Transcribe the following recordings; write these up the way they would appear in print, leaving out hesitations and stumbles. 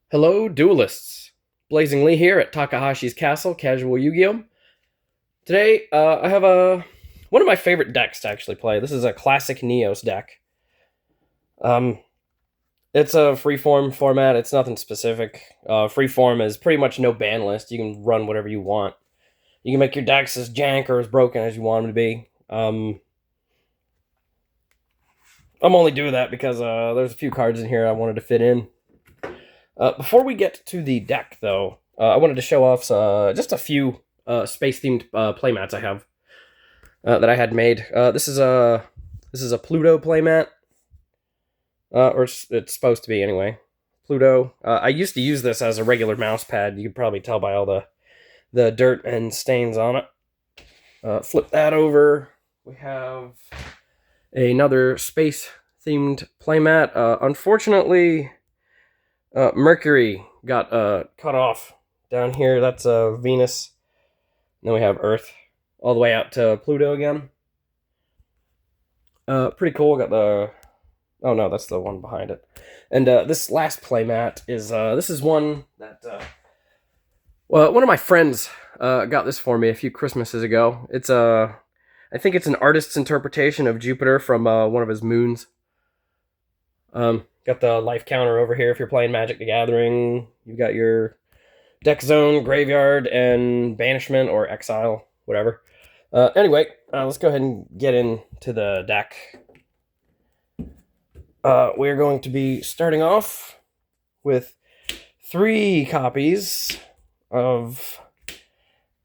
Hello, duelists. Blazing Lee here at Takahashi's Castle, Casual Yu-Gi-Oh! Today, I have one of my favorite decks to actually play. This is a classic Neos deck. Um, it's a freeform format. It's nothing specific. Freeform is pretty much no ban list. You can run whatever you want. You can make your decks as jank or as broken as you want them to be. I'm only doing that because there's a few cards in here I wanted to fit in. Before we get to the deck, though, I wanted to show off just a few space-themed playmats I have that I had made. This is a Pluto playmat, or it's supposed to be anyway. Pluto. I used to use this as a regular mouse pad. You can probably tell by all the dirt and stains on it. Flip that over. We have another space-themed playmat. Unfortunately, Mercury got cut off down here. That's Venus. And then we have Earth all the way out to Pluto again. Pretty cool. Got the... Oh no, that's the one behind it. And this last playmat is... this is one that... well, one of my friends got this for me a few Christmases ago. It's I think it's an artist's interpretation of Jupiter from one of his moons. Got the life counter over here if you're playing Magic the Gathering. You've got your deck zone, graveyard, and banishment or exile, whatever. Anyway, let's go ahead and get into the deck. We're going to be starting off with 3 copies of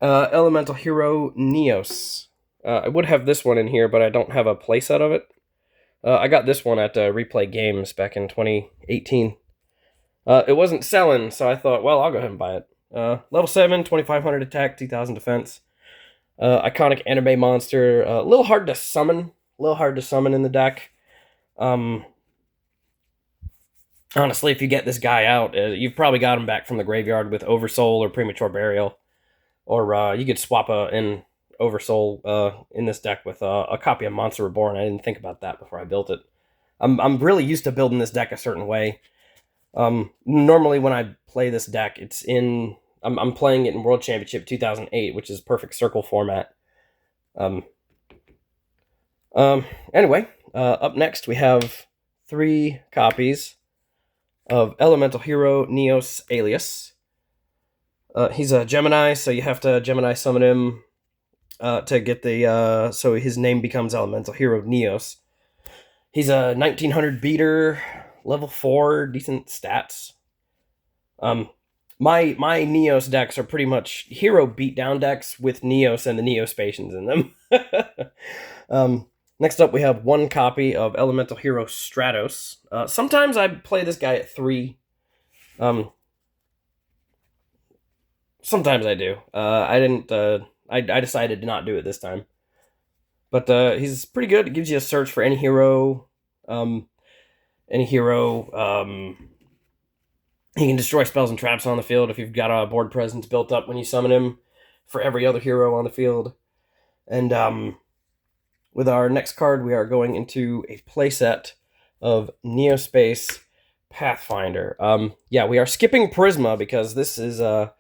Elemental Hero Neos. I would have this one in here, but I don't have a playset of it. I got this one at Replay Games back in 2018. It wasn't selling, so I thought, well, I'll go ahead and buy it. Level 7, 2500 attack, 2000 defense. Iconic anime monster. A little hard to summon. In the deck. Honestly, if you get this guy out, you've probably got him back from the graveyard with Oversoul or Premature Burial. Or you could swap in Oversoul in this deck with a copy of Monster Reborn. I didn't think about that before I built it. I'm really used to building this deck a certain way. Normally when I play this deck, I'm playing it in World Championship 2008, which is perfect circle format. Anyway, up next we have 3 copies of Elemental Hero Neos Alias. He's a Gemini, so you have to Gemini summon him to get the so his name becomes Elemental Hero Neos. He's a 1900 beater, level 4, decent stats. My Neos decks are pretty much hero beatdown decks with Neos and the Neospacians in them. Next up, we have 1 copy of Elemental Hero Stratos. Sometimes I play this guy at 3. Sometimes I do. I didn't. I decided to not do it this time. But he's pretty good. It gives you a search for any hero. He can destroy spells and traps on the field if you've got a board presence built up when you summon him for every other hero on the field. And with our next card, we are going into a playset of Neospace Pathfinder. Yeah, we are skipping Prisma because this is a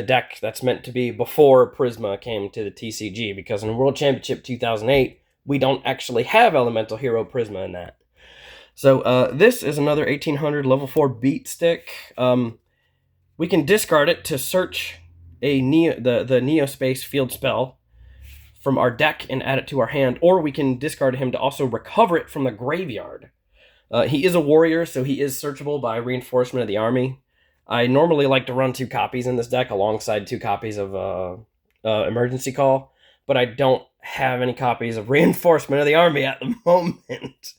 deck that's meant to be before Prisma came to the TCG, because in World Championship 2008, we don't actually have Elemental Hero Prisma in that. So this is another 1800 level 4 beat stick. We can discard it to search the Neospace field spell from our deck and add it to our hand, or we can discard him to also recover it from the graveyard. He is a warrior, so he is searchable by Reinforcement of the Army. I normally like to run 2 copies in this deck alongside 2 copies of Emergency Call, but I don't have any copies of Reinforcement of the Army at the moment.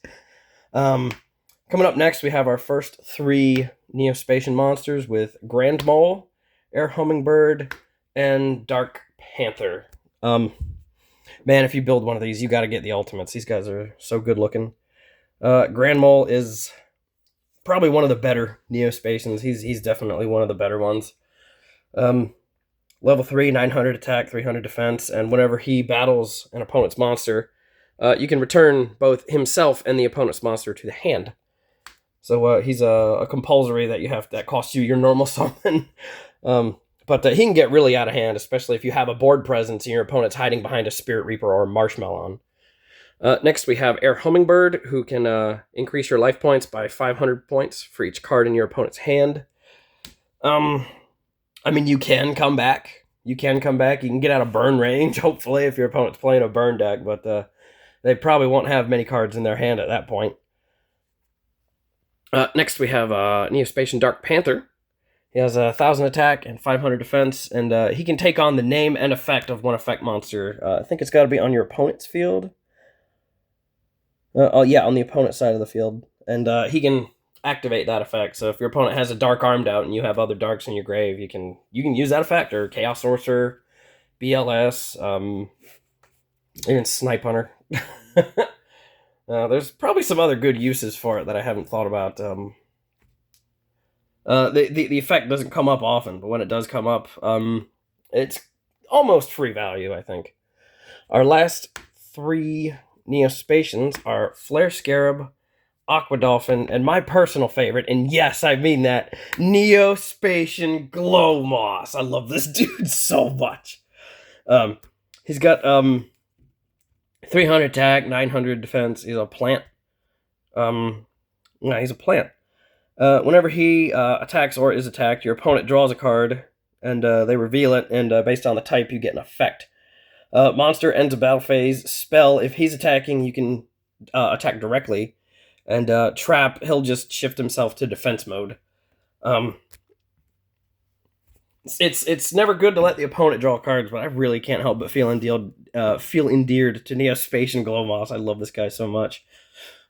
Coming up next, we have our first 3 Neospacian monsters with Grand Mole, Air Hummingbird, and Dark Panther. Man, if you build one of these, you got to get the ultimates. These guys are so good looking. Grand Mole is probably one of the better Neospacians. He's definitely one of the better ones. Level 3, 900 attack, 300 defense, and whenever he battles an opponent's monster, you can return both himself and the opponent's monster to the hand. So he's a compulsory that costs you your normal summon. But he can get really out of hand, especially if you have a board presence and your opponent's hiding behind a Spirit Reaper or a Marshmallow. Next, we have Air Hummingbird, who can increase your life points by 500 points for each card in your opponent's hand. I mean, you can come back. You can get out of burn range, hopefully, if your opponent's playing a burn deck, but they probably won't have many cards in their hand at that point. Next, we have Neospatian Dark Panther. He has 1,000 attack and 500 defense, and he can take on the name and effect of one effect monster. I think it's got to be on your opponent's field. Yeah, on the opponent's side of the field. And he can activate that effect. So if your opponent has a Dark Armed out and you have other Darks in your grave, you can use that effect, or Chaos Sorcerer, BLS, even Snipe Hunter. There's probably some other good uses for it that I haven't thought about. The effect doesn't come up often, but when it does come up, it's almost free value, I think. Our last 3 Neospatians are Flare Scarab, Aqua Dolphin, and my personal favorite, and yes, I mean that, Neospatian Glow Moss. I love this dude so much. He's got 300 attack, 900 defense. He's a plant. He's a plant. Whenever he attacks or is attacked, your opponent draws a card, and they reveal it, and based on the type, you get an effect. Monster ends a battle phase. Spell, if he's attacking, you can attack directly. And Trap, he'll just shift himself to defense mode. It's never good to let the opponent draw cards, but I really can't help but feel endeared to Neospatian Glow Moss. I love this guy so much.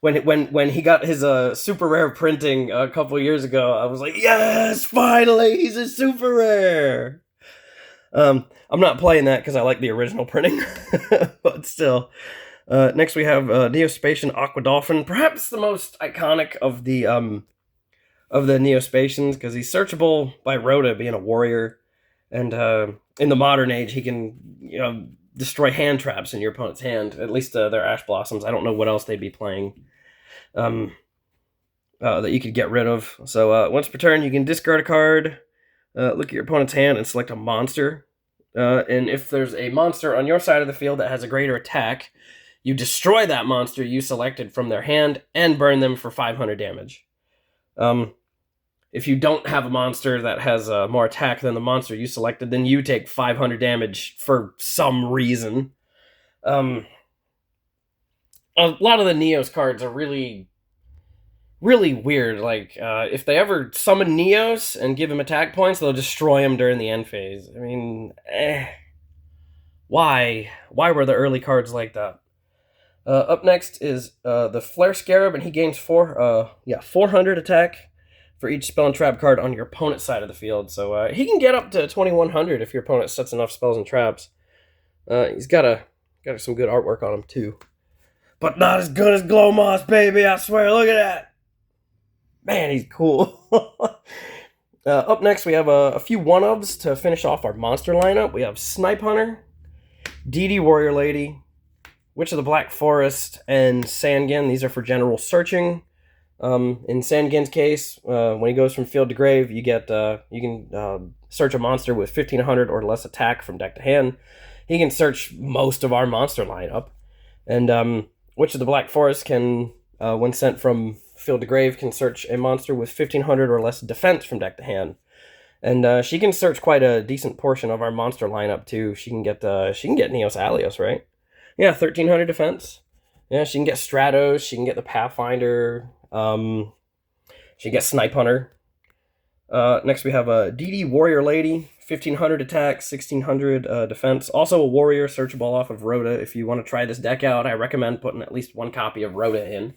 When he got his super rare printing a couple years ago, I was like, yes, finally, he's a super rare. I'm not playing that because I like the original printing, but still. Next we have Neospatian Aqua Dolphin, perhaps the most iconic of the Neospatians, because he's searchable by Rhoda, being a warrior, and in the modern age he can destroy hand traps in your opponent's hand. At least their Ash Blossoms. I don't know what else they'd be playing that you could get rid of. So once per turn, you can discard a card, look at your opponent's hand, and select a monster. And if there's a monster on your side of the field that has a greater attack, you destroy that monster you selected from their hand and burn them for 500 damage. If you don't have a monster that has more attack than the monster you selected, then you take 500 damage for some reason. A lot of the Neos cards are really, really weird. Like, if they ever summon Neos and give him attack points, they'll destroy him during the end phase. I mean, why? Why were the early cards like that? Up next is the Flare Scarab, and he gains 400 attack for each spell and trap card on your opponent's side of the field. So he can get up to 2100 if your opponent sets enough spells and traps. He's got some good artwork on him too, but not as good as Glow Moss, baby. I swear. Look at that. Man, he's cool. Up next, we have a few one-ofs to finish off our monster lineup. We have Snipe Hunter, DD Warrior Lady, Witch of the Black Forest, and Sangin. These are for general searching. In Sangin's case, when he goes from field to grave, you can search a monster with 1500 or less attack from deck to hand. He can search most of our monster lineup. And Witch of the Black Forest can, when sent from field to grave, can search a monster with 1500 or less defense from deck to hand. And she can search quite a decent portion of our monster lineup too. She can get Neos Alios, right? Yeah, 1300 defense. Yeah, she can get Stratos. She can get the Pathfinder. She can get Snipe Hunter. Next we have a DD Warrior Lady, 1500 attack, 1600 defense. Also a warrior, searchable off of Rhoda. If you want to try this deck out, I recommend putting at least one copy of Rhoda in.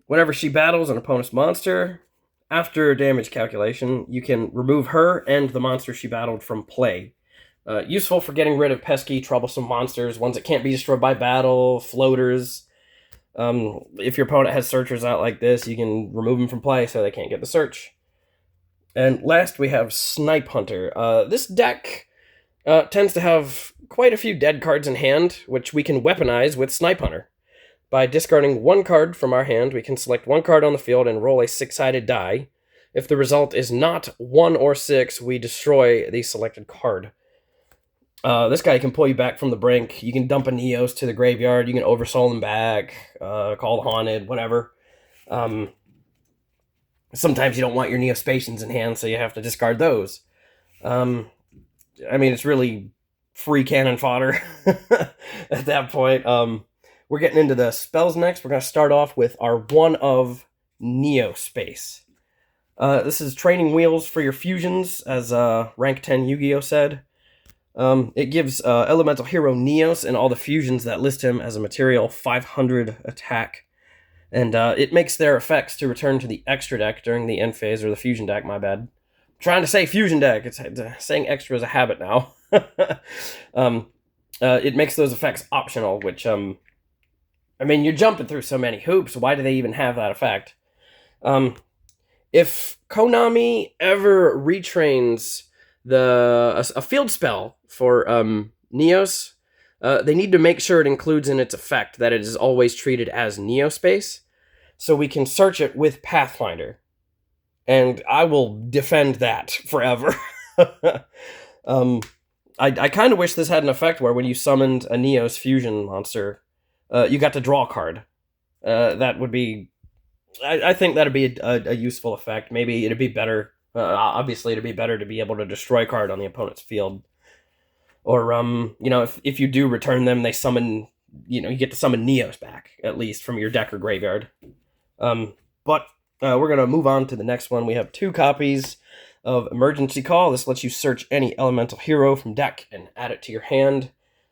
Whenever she battles an opponent's monster, after damage calculation, you can remove her and the monster she battled from play. Useful for getting rid of pesky, troublesome monsters, ones that can't be destroyed by battle, floaters. If your opponent has searchers out like this, you can remove them from play so they can't get the search. And last, we have Snipe Hunter. This deck tends to have quite a few dead cards in hand, which we can weaponize with Snipe Hunter. by discarding one card from our hand, we can select one card on the field and roll a 6-sided die. If the result is not 1 or 6, we destroy the selected card. This guy can pull you back from the brink. You can dump a Neos to the graveyard. You can oversoul them back, call the Haunted, whatever. Sometimes you don't want your Neospacians in hand, so you have to discard those. I mean, it's really free cannon fodder at that point. We're getting into the spells next. We're going to start off with our one of Neospace. This is training wheels for your fusions, as rank 10 Yu-Gi-Oh said. It gives elemental hero Neos and all the fusions that list him as a material 500 attack. And it makes their effects to return to the extra deck during the end phase, or the fusion deck, my bad. I'm trying to say fusion deck. It's saying extra is a habit now. It makes those effects optional, which, I mean, you're jumping through so many hoops. Why do they even have that effect? If Konami ever retrains a field spell for Neos, they need to make sure it includes in its effect that it is always treated as Neospace, so we can search it with Pathfinder. And I will defend that forever. I kind of wish this had an effect where when you summoned a Neos fusion monster, you got to draw a card. That would be... I think that'd be a useful effect. Maybe it'd be better... obviously, it'd be better to be able to destroy a card on the opponent's field. Or, you know, if you do return them, they summon... You know, you get to summon Neos back, at least, from your deck or graveyard. But we're going to move on to the next one. We have 2 copies of Emergency Call. This lets you search any elemental hero from deck and add it to your hand.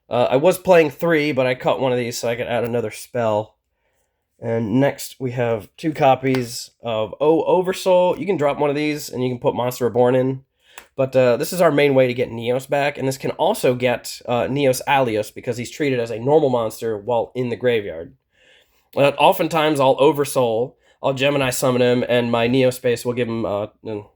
I was playing 3, but I cut one of these so I could add another spell. And next we have 2 copies of Oversoul. You can drop one of these and you can put Monster Reborn in. But this is our main way to get Neos back, and this can also get Neos Alios because he's treated as a normal monster while in the graveyard. Oftentimes I'll Oversoul, I'll Gemini summon him, and my Neospace will give him,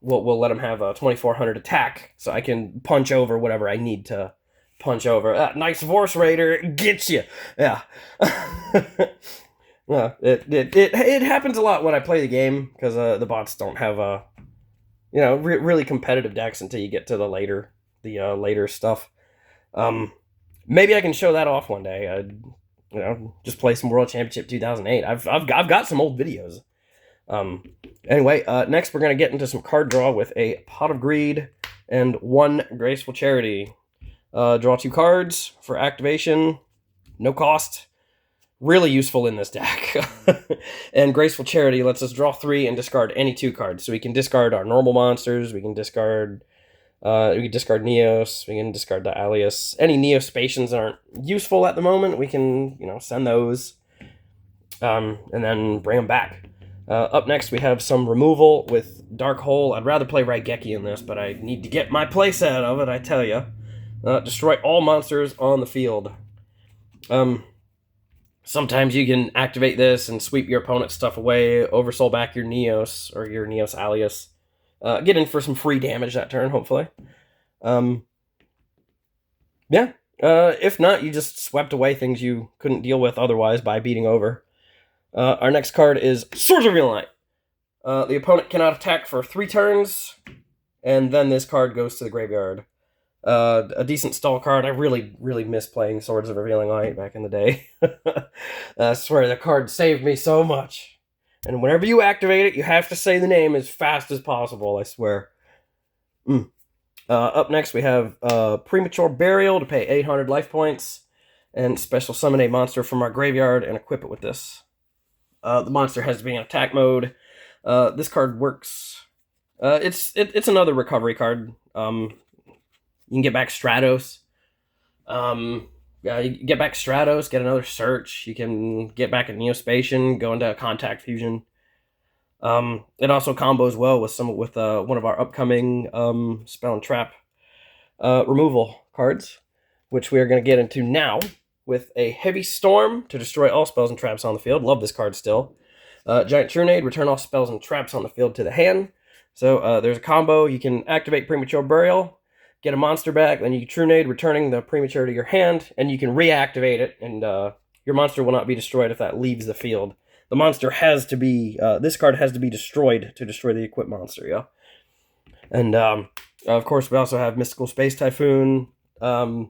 we'll let him have a 2400 attack, so I can punch over whatever I need to punch over. Nice Vorse Raider, get you! Yeah. Yeah, it happens a lot when I play the game, because the bots don't have really competitive decks until you get to the later stuff. Maybe I can show that off one day. Just play some World Championship 2008. I've got some old videos. Anyway, next we're gonna get into some card draw with a Pot of Greed and 1 Graceful Charity. Draw 2 cards for activation, no cost. Really useful in this deck. And Graceful Charity lets us draw 3 and discard any 2 cards. So we can discard our normal monsters, we can discard Neos, we can discard the Alias. Any Neospacians that aren't useful at the moment, we can, send those, and then bring them back. Up next, we have some removal with Dark Hole. I'd rather play Raigeki in this, but I need to get my playset of it, I tell ya. Destroy all monsters on the field. Sometimes you can activate this and sweep your opponent's stuff away, oversoul back your Neos, or your Neos Alias. Get in for some free damage that turn, hopefully. If not, you just swept away things you couldn't deal with otherwise by beating over. Our next card is Swords of Revealing Light. The opponent cannot attack for 3 turns, and then this card goes to the graveyard. A decent stall card. I really, really miss playing Swords of Revealing Light back in the day. I swear, the card saved me so much. And whenever you activate it, you have to say the name as fast as possible, I swear. Up next, we have Premature Burial to pay 800 life points, and special summon a monster from our graveyard and equip it with this. The monster has to be in attack mode. This card works... It's another recovery card. You can get back Stratos. You get back Stratos, get another search. You can get back a Neospacian, go into a Contact Fusion. It also combos well with one of our upcoming Spell and Trap removal cards, which we are going to get into now with a Heavy Storm to destroy all spells and traps on the field. Love this card still. Giant Trunade, return all spells and traps on the field to the hand. So there's a combo. You can activate Premature Burial, get a monster back, then you can Trunade, returning the Premature to your hand, and you can reactivate it and your monster will not be destroyed if that leaves the field. The monster has to be, this card has to be destroyed to destroy the equipped monster, yeah? And, of course, we also have Mystical Space Typhoon, a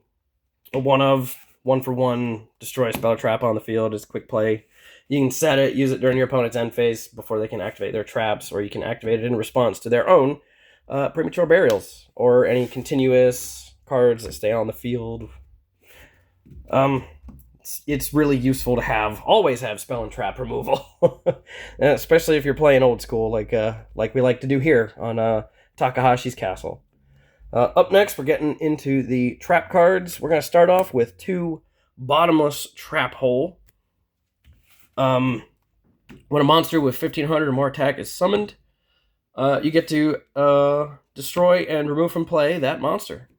one for one, destroy a spell or trap on the field is quick play. You can set it, use it during your opponent's end phase before they can activate their traps, or you can activate it in response to their own premature burials, or any continuous cards that stay on the field. It's really useful to always have spell and trap removal, especially if you're playing old school, like we like to do here on Takahashi's Castle. Up next, we're getting into the trap cards. We're going to start off with 2 Bottomless Trap Hole. When a monster with 1500 or more attack is summoned, you get to destroy and remove from play that monster.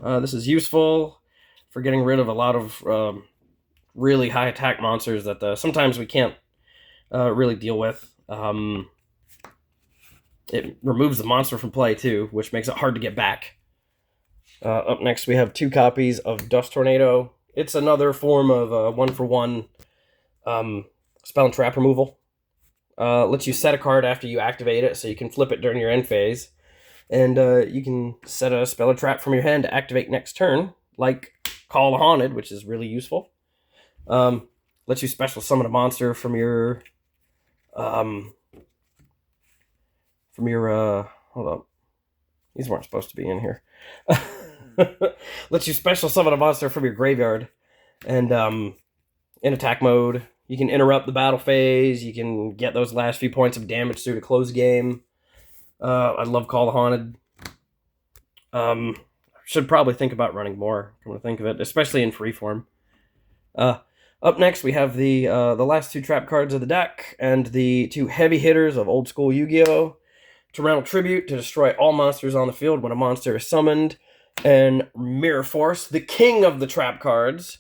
This is useful for getting rid of a lot of really high attack monsters that sometimes we can't really deal with. It removes the monster from play, too, which makes it hard to get back. Up next, we have 2 copies of Dust Tornado. It's another form of one-for-one spell and trap removal. Lets you set a card after you activate it, so you can flip it during your end phase. And you can set a spell or trap from your hand to activate next turn, like Call the Haunted, which is really useful. Lets you special summon a monster from your... hold up. These weren't supposed to be in here. Lets you special summon a monster from your graveyard. And in attack mode, you can interrupt the battle phase. You can get those last few points of damage through to close game. I love Call the Haunted. Should probably think about running more, come to think of it, especially in freeform. Up next, we have the last 2 trap cards of the deck, and the 2 heavy hitters of old school Yu-Gi-Oh! Tyrannical Tribute to destroy all monsters on the field when a monster is summoned, and Mirror Force, the king of the trap cards,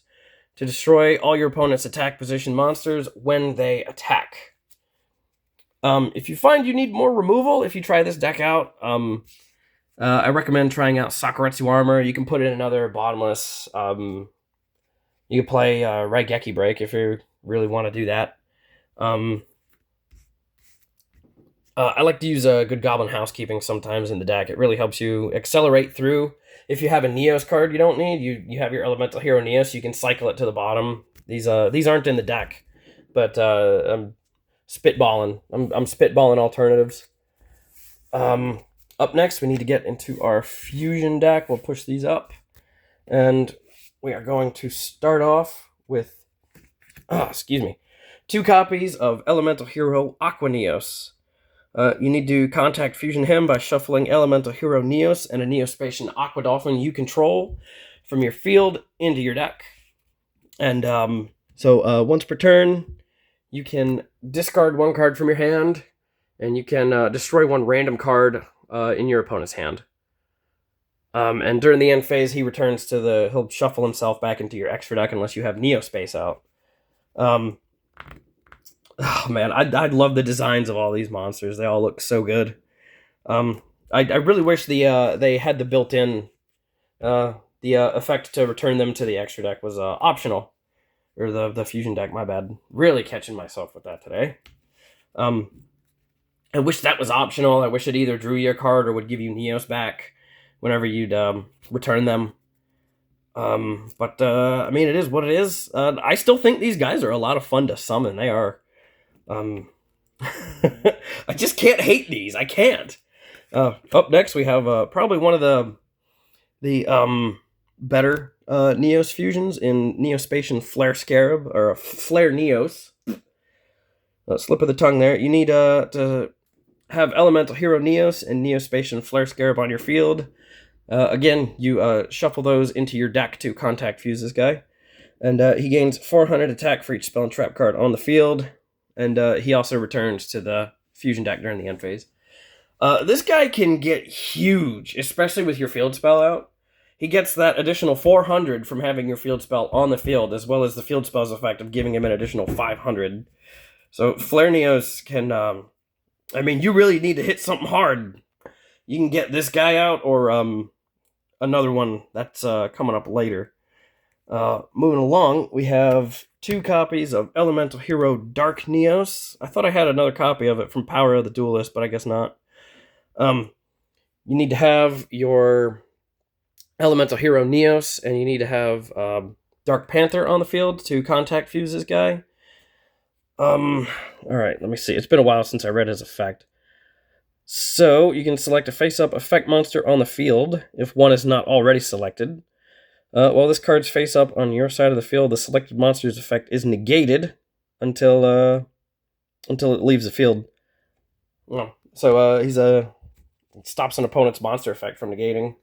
to destroy all your opponent's attack position monsters when they attack. If you find you need more removal, if you try this deck out, I recommend trying out Sakuretsu Armor. You can put in another Bottomless. You can play Raigeki Break if you really want to do that. I like to use Good Goblin Housekeeping sometimes in the deck. It really helps you accelerate through. If you have a Neos card you don't need, you have your Elemental Hero Neos, you can cycle it to the bottom. These aren't in the deck, but I'm spitballing. I'm spitballing alternatives. Up next, we need to get into our Fusion deck. We'll push these up, and we are going to start off with, 2 copies of Elemental Hero Aqua Neos. You need to contact Fusion him by shuffling Elemental Hero Neos and a Neospatian Aqua Dolphin you control from your field into your deck. And so once per turn, you can discard 1 card from your hand, and you can destroy 1 random card in your opponent's hand. And during the end phase, he'll shuffle himself back into your extra deck unless you have Neospace out. Oh man, I love the designs of all these monsters. They all look so good. I really wish they had the built-in effect to return them to the extra deck was optional, or the Fusion deck. My bad. Really catching myself with that today. I wish that was optional. I wish it either drew you a card or would give you Neos back whenever you'd return them. But I mean, it is what it is. I still think these guys are a lot of fun to summon. They are. I just can't hate these. I can't. Up next, we have probably one of the better Neos fusions in Neospatian Flare Scarab, or Flare Neos. Slip of the tongue there. You need to have Elemental Hero Neos and Neospatian Flare Scarab on your field. Again, you shuffle those into your deck to contact fuse this guy. And he gains 400 attack for each spell and trap card on the field. And he also returns to the fusion deck during the end phase. This guy can get huge, especially with your field spell out. He gets that additional 400 from having your field spell on the field, as well as the field spell's effect of giving him an additional 500. So Flare Neos can... I mean, you really need to hit something hard. You can get this guy out, or another one that's coming up later. Moving along, we have 2 copies of Elemental Hero Dark Neos. I thought I had another copy of it from Power of the Duelist, but I guess not. You need to have your Elemental Hero Neos, and you need to have Dark Panther on the field to contact fuse this guy. Alright, let me see. It's been a while since I read his effect. So, you can select a face-up effect monster on the field, if one is not already selected. While this card's face-up on your side of the field, the selected monster's effect is negated until it leaves the field. So, it stops an opponent's monster effect from negating,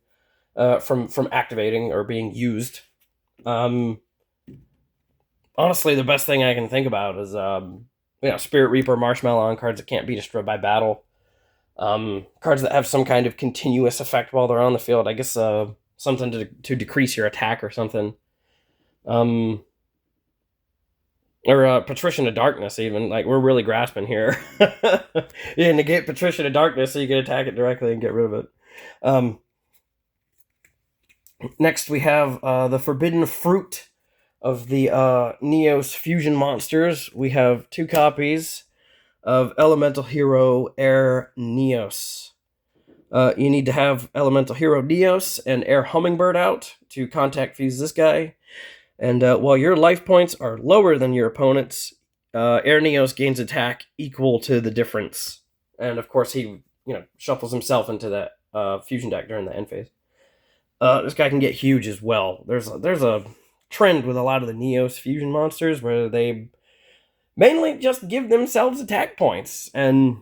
from activating or being used. Honestly, the best thing I can think about is, Spirit Reaper, Marshmallow on cards that can't be destroyed by battle. Cards that have some kind of continuous effect while they're on the field. I guess, something to decrease your attack or something. Or Patrician of Darkness, even. Like, we're really grasping here. Yeah, negate Patrician of Darkness so you can attack it directly and get rid of it. Next, we have the Forbidden Fruit of the Neos Fusion Monsters. We have 2 copies of Elemental Hero Air Neos. You need to have Elemental Hero Neos and Air Hummingbird out to contact fuse this guy. And while your life points are lower than your opponent's, Air Neos gains attack equal to the difference. And of course, he shuffles himself into that fusion deck during the end phase. This guy can get huge as well. There's a trend with a lot of the Neos fusion monsters where they mainly just give themselves attack points. And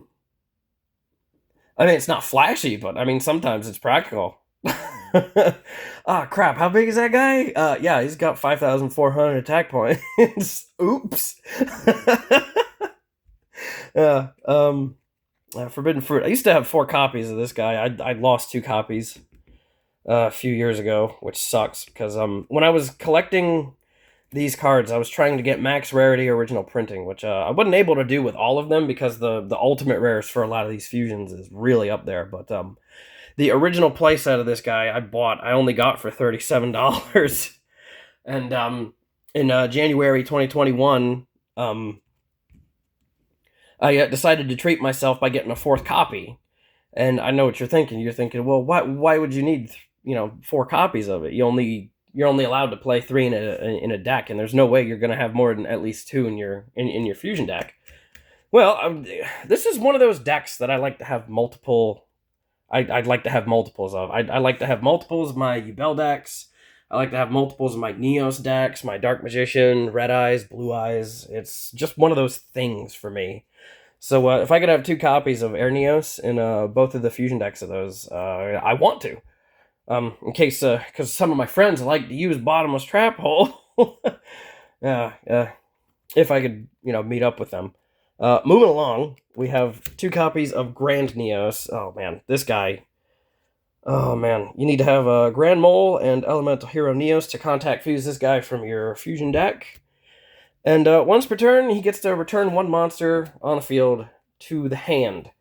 I mean, it's not flashy, but I mean, sometimes it's practical. Ah, crap. How big is that guy? Yeah, he's got 5,400 attack points. Oops. Yeah. Forbidden Fruit. I used to have 4 copies of this guy. I lost 2 copies a few years ago, which sucks because when I was collecting these cards, I was trying to get max rarity original printing, which I wasn't able to do with all of them because the ultimate rares for a lot of these fusions is really up there. But the original playset of this guy I only got for $37. And in January 2021, I decided to treat myself by getting a 4th copy. And I know what you're thinking. You're thinking, well, why would you need 4 copies of it? You're only allowed to play 3 in a deck, and there's no way you're going to have more than at least 2 in your fusion deck. Well, this is one of those decks that I like to have multiple. I'd like to have multiples of. I like to have multiples of my Yubel decks. I like to have multiples of my Neos decks, my Dark Magician, Red Eyes, Blue Eyes. It's just one of those things for me. So if I could have 2 copies of Air Neos in both of the fusion decks of those, I want to. In case, because some of my friends like to use Bottomless Trap Hole. If I could, meet up with them. Moving along, we have 2 copies of Grand Neos. Oh, man, this guy. Oh, man. You need to have Grand Mole and Elemental Hero Neos to contact fuse this guy from your fusion deck. And once per turn, he gets to return 1 monster on the field to the hand.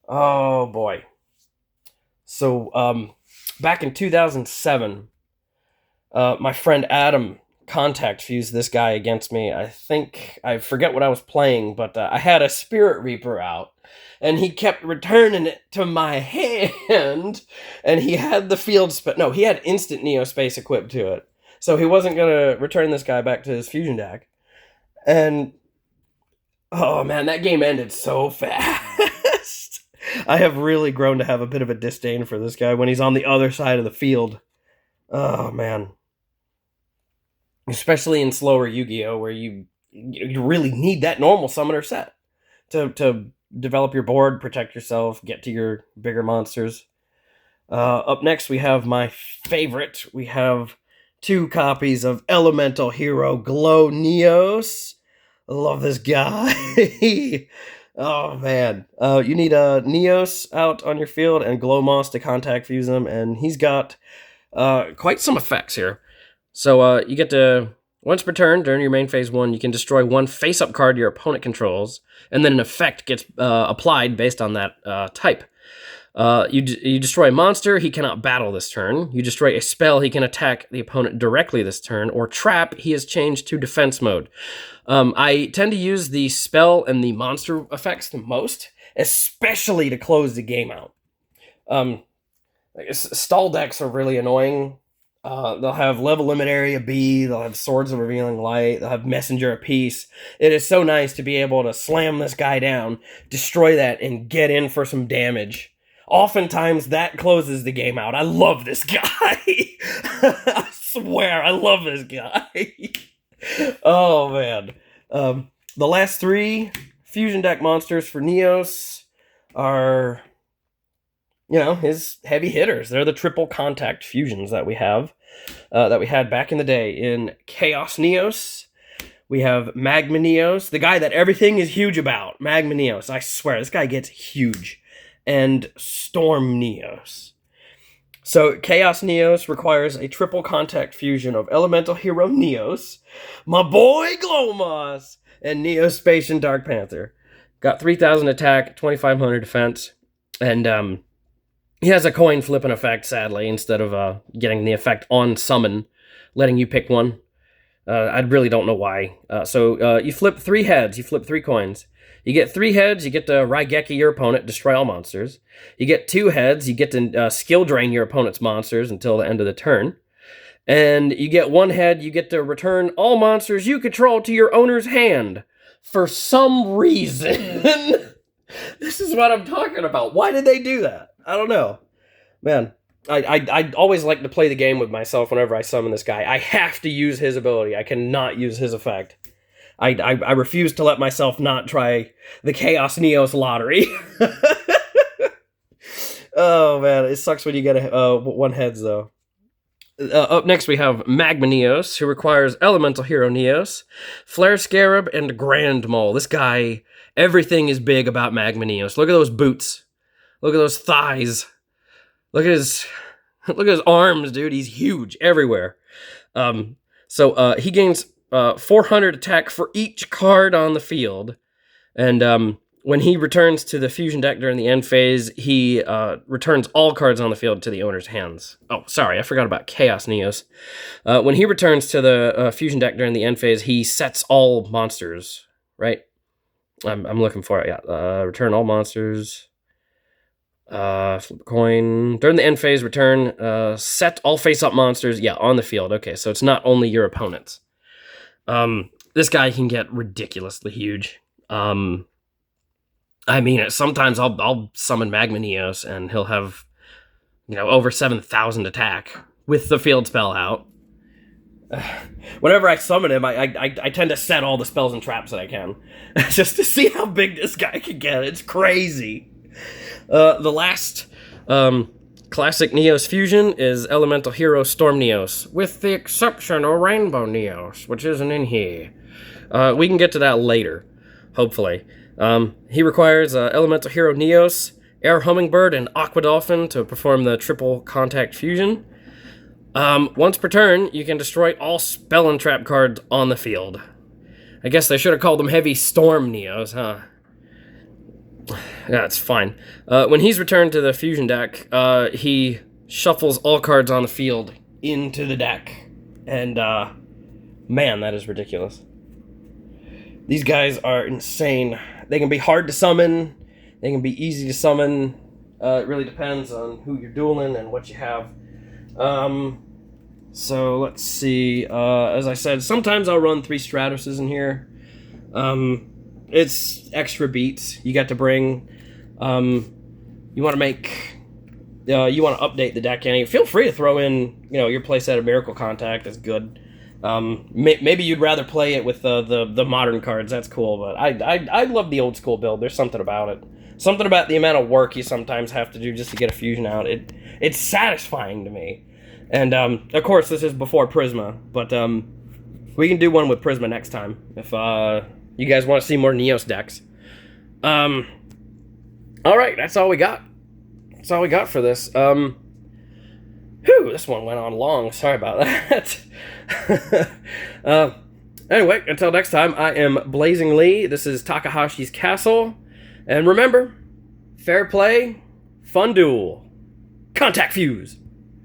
Oh, boy. So, back in 2007, my friend Adam contact fused this guy against me. I forget what I was playing, but I had a Spirit Reaper out, and he kept returning it to my hand, and he had the field he had instant Neo Space equipped to it, so he wasn't going to return this guy back to his fusion deck. And oh man, that game ended so fast. I have really grown to have a bit of a disdain for this guy when he's on the other side of the field. Oh man. Especially in slower Yu-Gi-Oh! Where you really need that normal summoner set to develop your board, protect yourself, get to your bigger monsters. Up next, we have my favorite. We have 2 copies of Elemental Hero Glow Neos. I love this guy. Oh, man. You need Neos out on your field and Glow Moss to contact fuse him, and he's got quite some effects here. So you get to Once per turn, during your main phase 1, you can destroy one face-up card your opponent controls, and then an effect gets applied based on that type. You destroy a monster, he cannot battle this turn. You destroy a spell, he can attack the opponent directly this turn. Or trap, he is changed to defense mode. I tend to use the spell and the monster effects the most, especially to close the game out. Stall decks are really annoying. They'll have level limit area B, they'll have Swords of Revealing Light, they'll have Messenger of Peace. It is so nice to be able to slam this guy down, destroy that, and get in for some damage. Oftentimes, that closes the game out. I love this guy. I swear, I love this guy. Oh, man. The last 3 fusion deck monsters for Neos are, his heavy hitters. They're the triple contact fusions that we have, that we had back in the day in Chaos Neos. We have Magma Neos, the guy that everything is huge about. Magma Neos, I swear, this guy gets huge. And Storm Neos. So, Chaos Neos requires a triple contact fusion of Elemental Hero Neos, my boy Glomas, and Neospacian Dark Panther. Got 3,000 attack, 2,500 defense, and he has a coin flipping effect, sadly, instead of getting the effect on summon, letting you pick one. I really don't know why. So you flip 3 heads, you flip 3 coins. You get 3 heads, you get to Raigeki your opponent, destroy all monsters. You get 2 heads, you get to skill drain your opponent's monsters until the end of the turn. And you get 1 head, you get to return all monsters you control to your owner's hand. For some reason. This is what I'm talking about. Why did they do that? I don't know. Man, I always like to play the game with myself whenever I summon this guy. I have to use his ability. I cannot use his effect. I refuse to let myself not try the Chaos Neos lottery. Oh, man, it sucks when you get 1 heads, though. Up next, we have Magma Neos, who requires Elemental Hero Neos, Flare Scarab, and Grand Mole. This guy, everything is big about Magma Neos. Look at those boots. Look at those thighs. Look at his arms, dude. He's huge everywhere. So he gains 400 attack for each card on the field. And when he returns to the fusion deck during the end phase, he returns all cards on the field to the owner's hands. Oh, sorry, I forgot about Chaos Neos. When he returns to the fusion deck during the end phase, he sets all monsters, right? I'm looking for it, yeah. Return all monsters. Flip a coin. During the end phase, return, set all face-up monsters, on the field. Okay, so it's not only your opponents. This guy can get ridiculously huge. Sometimes I'll summon Magma Neos, and he'll have, over 7,000 attack with the field spell out. Whenever I summon him, I tend to set all the spells and traps that I can, just to see how big this guy can get. It's crazy. The last classic Neos fusion is Elemental Hero Storm Neos, with the exception of Rainbow Neos, which isn't in here. We can get to that later, hopefully. He requires Elemental Hero Neos, Air Hummingbird, and Aqua Dolphin to perform the triple contact fusion. Once per turn, you can destroy all spell and trap cards on the field. I guess they should have called them Heavy Storm Neos, huh? Yeah, it's fine. When he's returned to the fusion deck, he shuffles all cards on the field into the deck. And, man, that is ridiculous. These guys are insane. They can be hard to summon. They can be easy to summon. It really depends on who you're dueling and what you have. So, let's see. As I said, sometimes I'll run 3 Stratuses in here. It's extra beats you got to bring. You want to make... you want to update the deck, and feel free to throw in, your playset of Miracle Contact. That's good. Maybe you'd rather play it with the modern cards. That's cool, but I love the old school build. There's something about it. Something about the amount of work you sometimes have to do just to get a fusion out. It's satisfying to me. And, of course, this is before Prisma, but we can do one with Prisma next time if you guys want to see more Neos decks. Alright, that's all we got. That's all we got for this. Whew, this one went on long. Sorry about that. Anyway, until next time, I am Blazing Lee. This is Takahashi's Castle. And remember, fair play, fun duel. Contact fuse!